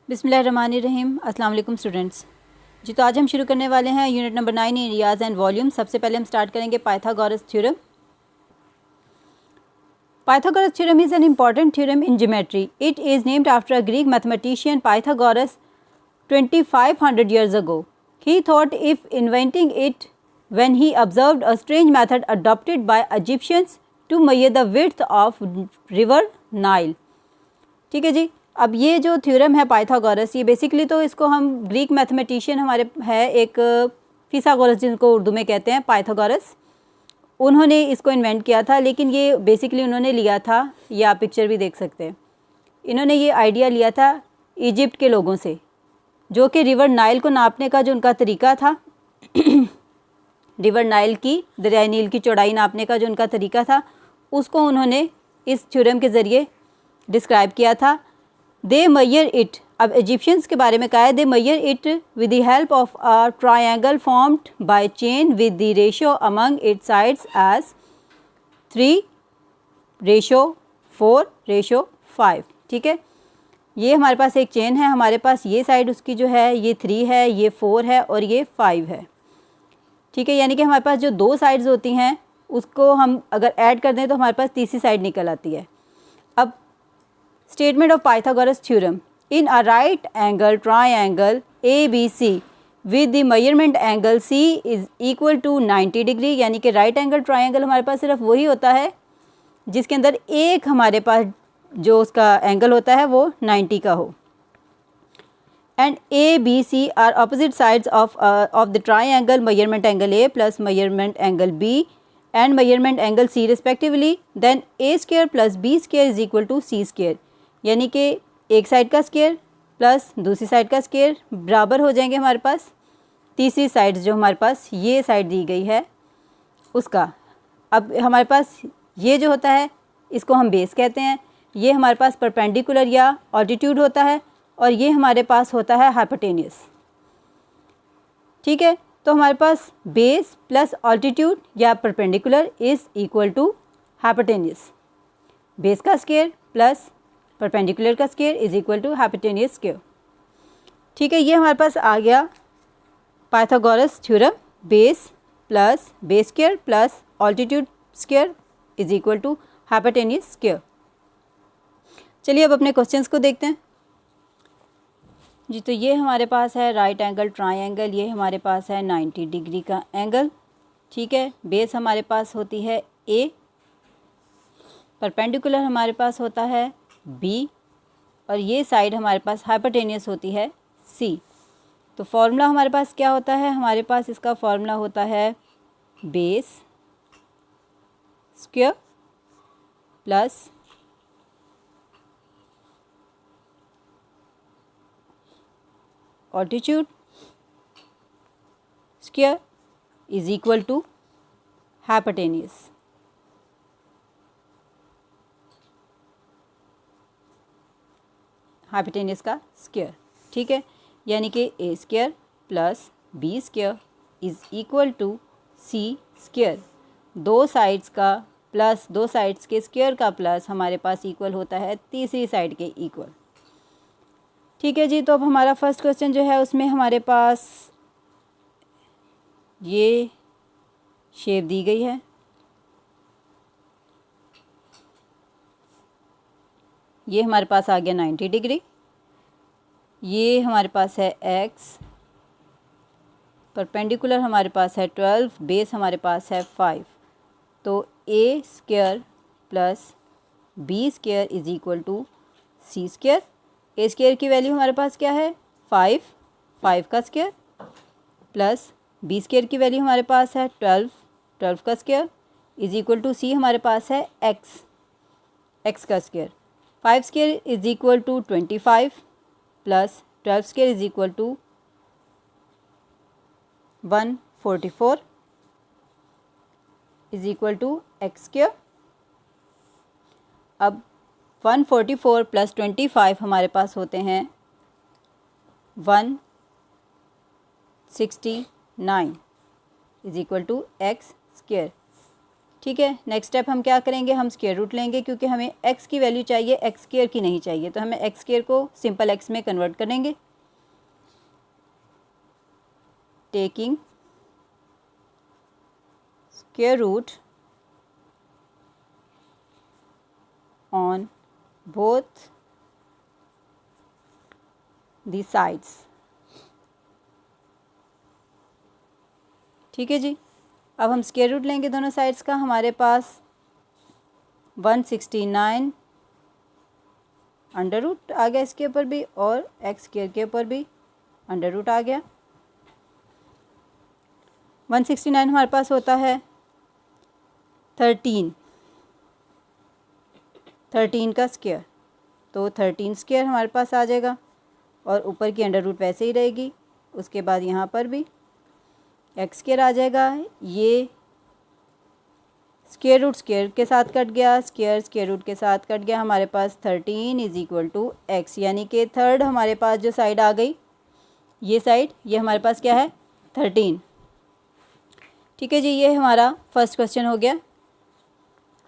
बिस्मिल्लाहिर्रहमानिर्रहीम। अस्सलाम वालेकुम स्टूडेंट्स जी। तो आज हम शुरू करने वाले हैं unit number 9 areas and volume. सबसे पहले हम स्टार्ट करेंगे Pythagoras theorem. Pythagoras theorem is an important theorem in geometry. It is named after a Greek mathematician Pythagoras 2500 years ago. He thought if inventing it when he observed a strange method adopted by Egyptians to measure the width of river Nile. ठीक है जी। अब ये जो theorem है Pythagoras, ये basically तो इसको हम ग्रीक मैथमेटिशियन हमारे है एक फिसागोरस, जिनको उर्दू में कहते हैं पाइथागोरस, उन्होंने इसको इन्वेंट किया था। लेकिन ये बेसिकली उन्होंने लिया था, ये आप पिक्चर भी देख सकते हैं, इन्होंने ये आइडिया लिया था इजिप्ट के लोगों से, जो कि रिवर नाइल को नापने का जो उनका तरीका था रिवर नाइल की, दरिया नील की चौड़ाई नापने का जो उनका तरीका था, उसको उन्होंने इस थ्योरम के ज़रिए डिस्क्राइब किया था। दे मेजर इट, अब इजिप्शियंस के बारे में कहा है, they measure it with the help of a triangle formed by chain with the ratio among its sides as 3:4:5। ठीक है, ये हमारे पास एक चेन है, हमारे पास ये साइड उसकी जो है ये 3 है, ये 4 है और ये 5 है। ठीक है, यानी कि हमारे पास जो दो साइड्स होती हैं उसको हम अगर ऐड कर दें तो हमारे पास तीसरी साइड निकल आती है। अब statement of Pythagoras theorem, in a right angle triangle ABC with the measurement angle C is equal to 90 degree, यानी कि राइट एंगल ट्रायंगल हमारे पास सिर्फ वही होता है जिसके अंदर एक हमारे पास जो उसका एंगल होता है वो 90 का हो। And ABC are opposite sides of the triangle, measurement angle A plus measurement angle B and measurement angle C respectively, then A² plus B² is equal to C², यानी कि एक साइड का स्क्वायर प्लस दूसरी side का square बराबर हो जाएंगे हमारे पास तीसरी साइड जो हमारे पास ये साइड दी गई है उसका। अब हमारे पास ये जो होता है इसको हम बेस कहते हैं, ये हमारे पास परपेंडिकुलर या ऑल्टीट्यूड होता है और ये हमारे पास होता है हाइपोटेनियस। ठीक है, तो हमारे पास बेस प्लस ऑल्टीट्यूड या perpendicular is equal to hypotenuse. Base का स्क्वायर प्लस परपेंडिकुलर का square is equal to hypotenuse square. ठीक है, ये हमारे पास आ गया Pythagoras theorem, base plus base square plus altitude square is equal to hypotenuse square. चलिए अब अपने क्वेश्चंस को देखते हैं जी। तो ये हमारे पास है राइट एंगल ट्रायंगल, ये हमारे पास है 90 डिग्री का एंगल। ठीक है, बेस हमारे पास होती है A, परपेंडिकुलर हमारे पास होता है B और ये साइड हमारे पास हाइपोटेनियस होती है C। तो फॉर्मूला हमारे पास क्या होता है, हमारे पास इसका फॉर्मूला होता है base square plus altitude square is equal to hypotenuse. Hypotenuse का स्क्वायर। ठीक है, यानी कि A² plus B² is equal to C²। दो साइड्स का प्लस दो साइड्स के स्क्वायर का प्लस हमारे पास इक्वल होता है तीसरी साइड के इक्वल। ठीक है जी। तो अब हमारा फर्स्ट क्वेश्चन जो है उसमें हमारे पास ये शेप दी गई है, ये हमारे पास आ गया 90 डिग्री, ये हमारे पास है x, परपेंडिकुलर हमारे पास है 12, बेस हमारे पास है 5। तो A² plus B² is equal to C²। A² की वैल्यू हमारे पास क्या है 5 का स्क्वायर प्लस B² की वैल्यू हमारे पास है 12 का square is equal to C हमारे पास है x का square. 5² is equal to 25 plus 12² is equal to 144 is equal to x²। अब 144 प्लस 25 हमारे पास होते हैं 169 इज इक्वल टू x²। ठीक है, नेक्स्ट स्टेप हम क्या करेंगे, हम स्क्वायर रूट लेंगे क्योंकि हमें x की वैल्यू चाहिए, एक्स स्क्वायर की नहीं चाहिए, तो हमें एक्स स्क्वायर को सिंपल x में कन्वर्ट करेंगे। Taking square root on both the sides. ठीक है जी, अब हम स्क्वायर रूट लेंगे दोनों साइड्स का। हमारे पास 169 अंडर रूट आ गया इसके ऊपर भी, और एक्स स्क्वायर के ऊपर भी अंडर रूट आ गया। 169 हमारे पास होता है 13 का स्क्वायर, तो 13 स्क्वायर हमारे पास आ जाएगा, और ऊपर की अंडर रूट वैसे ही रहेगी। उसके बाद यहाँ पर भी एक्स स्क्वायर आ जाएगा। ये स्क्वायर रूट स्क्वायर के साथ कट गया, स्क्वायर स्क्वायर रूट के साथ कट गया। हमारे पास 13 इज इक्वल टू एक्स, यानी कि थर्ड हमारे पास जो साइड आ गई, ये साइड, ये हमारे पास क्या है 13। ठीक है जी, ये हमारा फर्स्ट क्वेश्चन हो गया।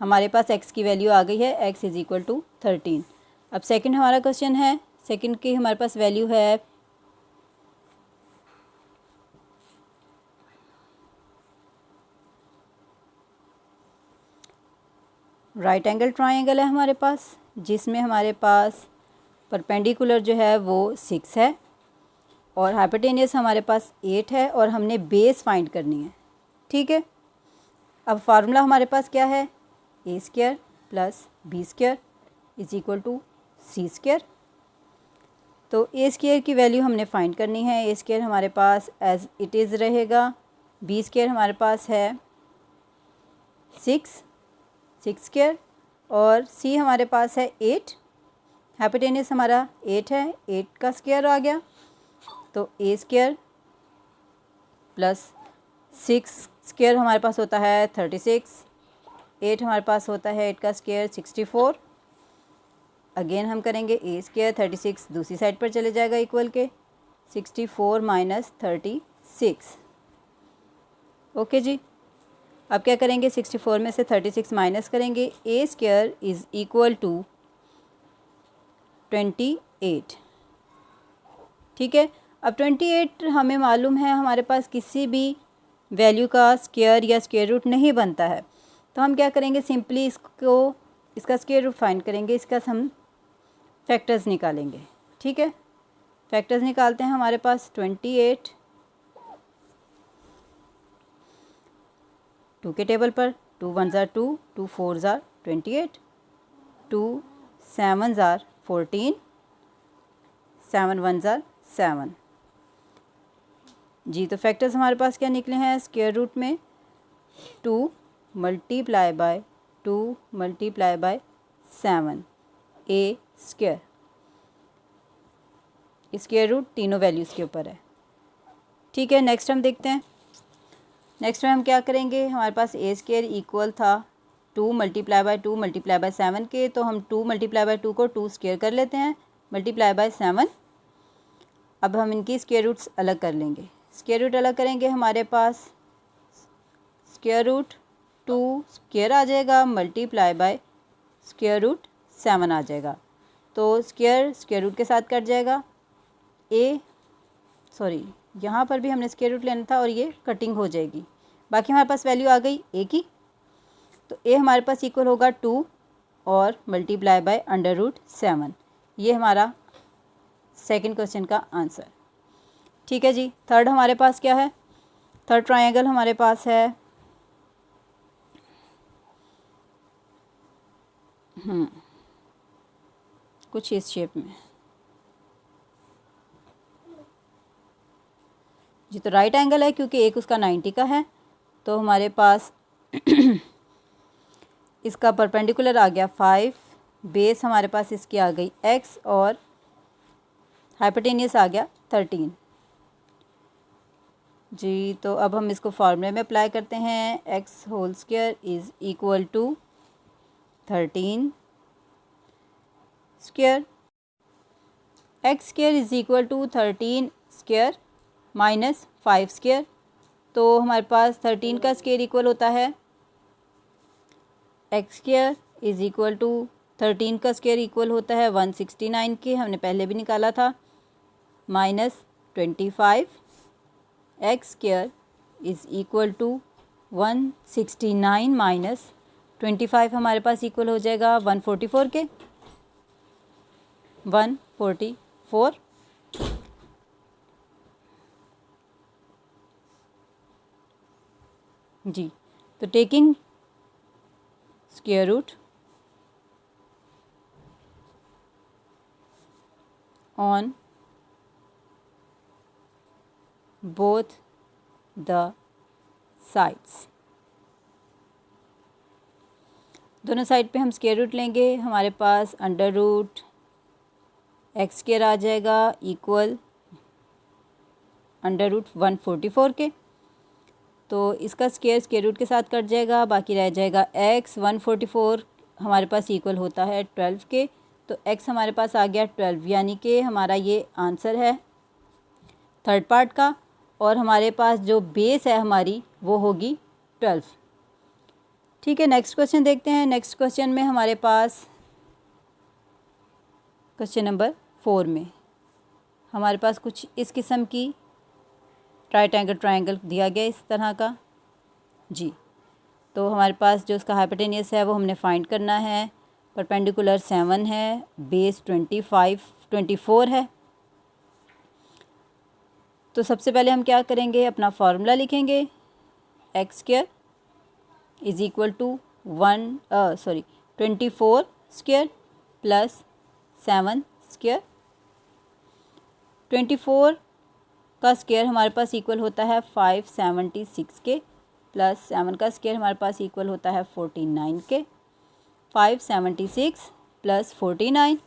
हमारे पास एक्स की वैल्यू आ गई है, एक्स इज इक्वल टू 13। अब सेकंड हमारा क्वेश्चन है, सेकंड की हमारे पास वैल्यू है राइट एंगल ट्राइंगल है हमारे पास, जिसमें हमारे पास परपेंडिकुलर जो है वो 6 है और हाइपोटेनियस हमारे पास 8 है, और हमने बेस फाइंड करनी है। ठीक है, अब फार्मूला हमारे पास क्या है, A square plus B square is equal to C square. तो ए स्क्वायर की वैल्यू हमने फाइंड करनी है। ए स्क्वायर हमारे पास एज इट इज़ रहेगा, बी स्क्वायर हमारे पास है 6 स्क्वायर, और सी हमारे पास है 8। हाइपोटेनियस हमारा 8 है, 8 का स्क्वायर आ गया, तो ए स्क्वायर प्लस 6 स्क्वायर हमारे पास होता है 36, 8 हमारे पास होता है 8 का स्क्वायर 64। अगेन हम करेंगे ए स्क्वायर, 36 दूसरी साइड पर चले जाएगा इक्वल के 64 माइनस 36। ओके जी, अब क्या करेंगे, 64 में से 36 माइनस करेंगे। ए स्क्वायर इज़ इक्वल टू 28। ठीक है, अब 28 हमें मालूम है, हमारे पास किसी भी वैल्यू का स्क्वायर या स्क्वायर रूट नहीं बनता है, तो हम क्या करेंगे, सिंपली इसका स्क्वायर रूट फाइंड करेंगे, इसका हम फैक्टर्स निकालेंगे। ठीक है, फैक्टर्स निकालते हैं। हमारे पास 28 2 के टेबल पर, 2 1 ज़ार 2, 2 4 ज़ार 28, 2 7 ज़ार 14, 7 1 ज़ार 7 जी। तो फैक्टर्स हमारे पास क्या निकले हैं, स्क्वायर रूट में 2 multiply by 2 multiply by 7 a square. Square root तीनों वैल्यूज़ के ऊपर है। ठीक है, नेक्स्ट हम देखते हैं। नेक्स्ट में हम क्या करेंगे, हमारे पास ए स्क्वायर इक्वल था 2 मल्टीप्लाई बाय 2 मल्टीप्लाई बाय 7 के, तो हम 2 मल्टीप्लाई बाय 2 को 2 स्क्वायर कर लेते हैं, मल्टीप्लाई बाय 7। अब हम इनकी स्क्वायर रूट्स अलग कर लेंगे। स्क्वायर रूट अलग करेंगे, हमारे पास स्क्वायर रूट 2 स्क्वायर आ जाएगा, मल्टीप्लाई बाय स्क्वायर रूट 7 आ जाएगा, तो स्क्वायर रूट के साथ कट जाएगा। यहाँ पर भी हमने स्क्वायर रूट लेना था और ये कटिंग हो जाएगी। बाकी हमारे पास वैल्यू आ गई ए की, तो ए हमारे पास इक्वल होगा 2 और मल्टीप्लाई बाय अंडर रूट 7। ये हमारा सेकंड क्वेश्चन का आंसर। ठीक है जी, थर्ड हमारे पास क्या है, थर्ड ट्रायंगल हमारे पास है कुछ इस शेप में जी। तो राइट एंगल है क्योंकि एक उसका 90 का है, तो हमारे पास इसका परपेंडिकुलर आ गया 5, बेस हमारे पास इसकी आ गई x, और हाइपोटेनियस आ गया 13 जी। तो अब हम इसको फार्मूले में अप्लाई करते हैं, x whole square is equal to 13 square, x square is equal to 13 square minus 5 square. तो हमारे पास 13 का स्क्वायर इक्वल होता है x square is equal to 13 का स्क्वायर इक्वल होता है 169 के, हमने पहले भी निकाला था, minus 25 x square is equal to 169 minus 25 हमारे पास इक्वल हो जाएगा 144 के, 144। जी, तो taking square root on both the sides, दोनों साइड पे हम स्क्वायर रूट लेंगे, हमारे पास अंडर रूट एक्स स्क्वायर आ जाएगा इक्वल अंडर रूट 144 के, तो इसका स्क्वायर रूट के साथ कट जाएगा, बाकी रह जाएगा एक्स। 144 हमारे पास इक्वल होता है 12 के, तो एक्स हमारे पास आ गया 12, यानी कि हमारा ये आंसर है थर्ड पार्ट का, और हमारे पास जो बेस है हमारी वो होगी 12। ठीक है, नेक्स्ट क्वेश्चन देखते हैं। नेक्स्ट क्वेश्चन में हमारे पास क्वेश्चन नंबर 4 में हमारे पास कुछ इस किस्म की राइट एंगल ट्रायंगल दिया गया इस तरह का। जी, तो हमारे पास जो उसका हाइपोटेनियस है वो हमने फाइंड करना है। परपेंडिकुलर 7 है, बेस 24 है। तो सबसे पहले हम क्या करेंगे, अपना फार्मूला लिखेंगे, x square is equal to 24 square plus 7 square. 24 का स्क्वायर हमारे पास इक्वल होता है 576 के, प्लस 7 का स्क्वायर हमारे पास इक्वल होता है 49 के। 576 प्लस 49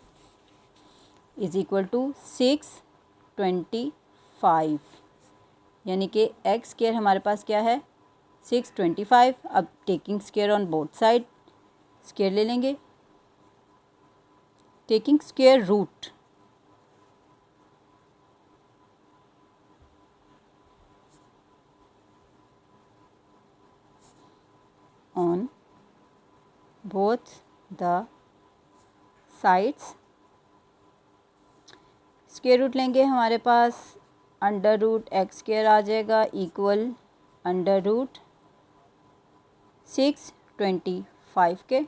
इज़ इक्वल टू 625, यानी कि एक्स स्क्वायर हमारे पास क्या है 625। अब taking square on both side, square ले लेंगे, taking square root on both the sides. Square root लेंगे, हमारे पास अंडर रूट एक्स स्क्वायर आ जाएगा इक्वल अंडर रूट 625 के,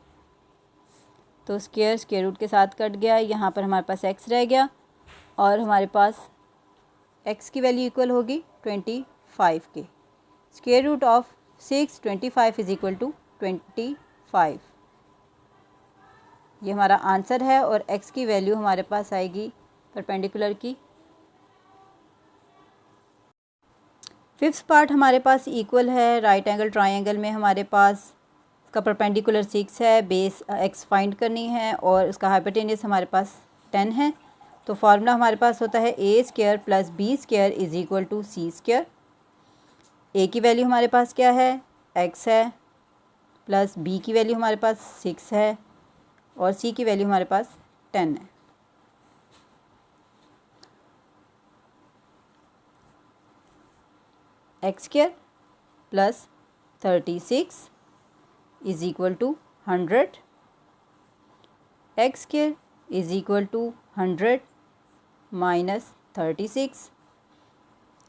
तो स्क्वायर रूट के साथ कट गया, यहाँ पर हमारे पास एक्स रह गया, और हमारे पास एक्स की वैल्यू इक्वल होगी 25 के। Square root of 625 is equal to 25, ये हमारा आंसर है, और एक्स की वैल्यू हमारे पास आएगी परपेंडिकुलर की। फिफ्थ पार्ट हमारे पास इक्वल है, राइट एंगल ट्रायंगल में हमारे पास इसका परपेंडिकुलर 6 है, बेस एक्स फाइंड करनी है, और उसका हाइपोटेनियस हमारे पास 10 है। तो फार्मूला हमारे पास होता है A square plus B square is equal to C square. A की वैल्यू हमारे पास क्या है, एक्स है, प्लस बी की वैल्यू हमारे पास 6 है, और सी की वैल्यू हमारे पास 10 है। X square plus 36 is equal to 100, x square is equal to 100 minus 36,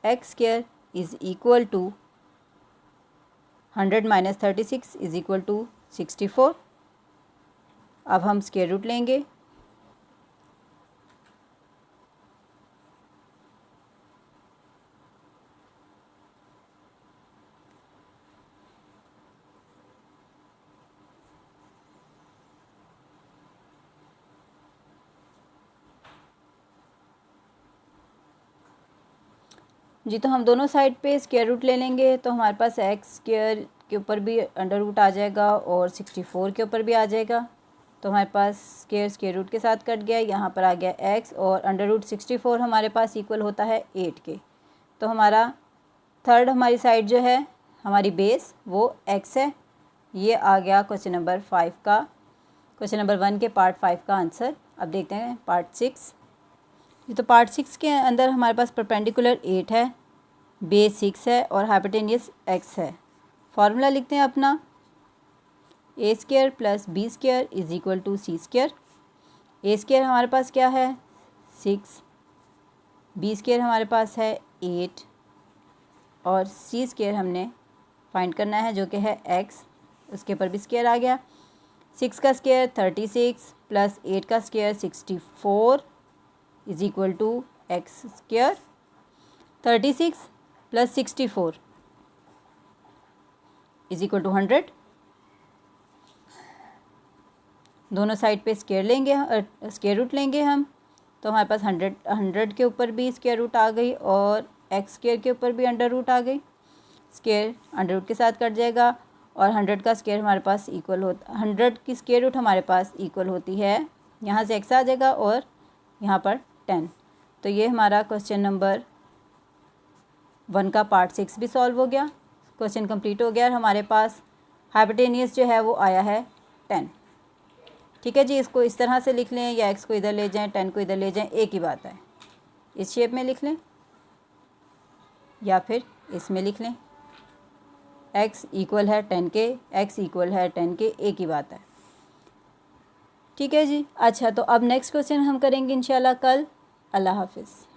x square is equal to 100 minus 36 is equal to 64। अब हम स्क्वायर रूट लेंगे, जी, तो हम दोनों साइड पे स्क्वायर रूट ले लेंगे, तो हमारे पास एक्स स्क्वायर के ऊपर भी अंडर रूट आ जाएगा और 64 के ऊपर भी आ जाएगा, तो हमारे पास स्क्वायर रूट के साथ कट गया, यहाँ पर आ गया एक्स, और अंडर रूट 64 हमारे पास इक्वल होता है 8 के। तो हमारा थर्ड हमारी साइड जो है हमारी बेस वो एक्स है। ये आ गया क्वेश्चन नंबर 5 का, क्वेश्चन नंबर 1 के पार्ट 5 का आंसर। अब देखते हैं पार्ट 6। तो पार्ट 6 के अंदर हमारे पास परपेंडिकुलर 8 है, बेस 6 है, और हाइपोटेनियस एक्स है। फार्मूला लिखते हैं अपना, A square plus B square is equal to C square. A square हमारे पास क्या है 6, बी स्क्वायर हमारे पास है 8 और सी स्क्वायर हमने फाइंड करना है जो कि है एक्स, उसके ऊपर भी स्क्वायर आ गया। 6 का स्क्वायर 36 प्लस 8 का square 64 is equal to x square. 36 plus 64 is equal to 100। दोनों साइड पे स्क्वायर लेंगे, स्क्वायर रूट लेंगे हम, तो हमारे पास 100 के ऊपर भी स्क्वायर रूट आ गई और एक्स स्क्वायर के ऊपर भी अंडर रूट आ गई। स्क्वायर अंडर रूट के साथ कट जाएगा और 100 का स्क्वायर हमारे पास इक्वल होता, 100 की स्क्वायर रूट हमारे पास इक्वल होती है, यहाँ से एक्स आ जाएगा और यहाँ पर 10। तो ये हमारा क्वेश्चन नंबर 1 का पार्ट 6 भी सॉल्व हो गया। क्वेश्चन कंप्लीट हो गया और हमारे पास हाइपोटेनियस जो है वो आया है 10। ठीक है जी, इसको इस तरह से लिख लें या एक्स को इधर ले जाएं 10 को इधर ले जाएं, एक ही बात है। इस शेप में लिख लें या फिर इसमें लिख लें, x इक्वल है 10 के, x इक्वल है 10 के, एक ही बात है। ठीक है जी। अच्छा, तो अब नेक्स्ट क्वेश्चन हम करेंगे इंशाल्लाह कल। अल्लाह हाफिज़।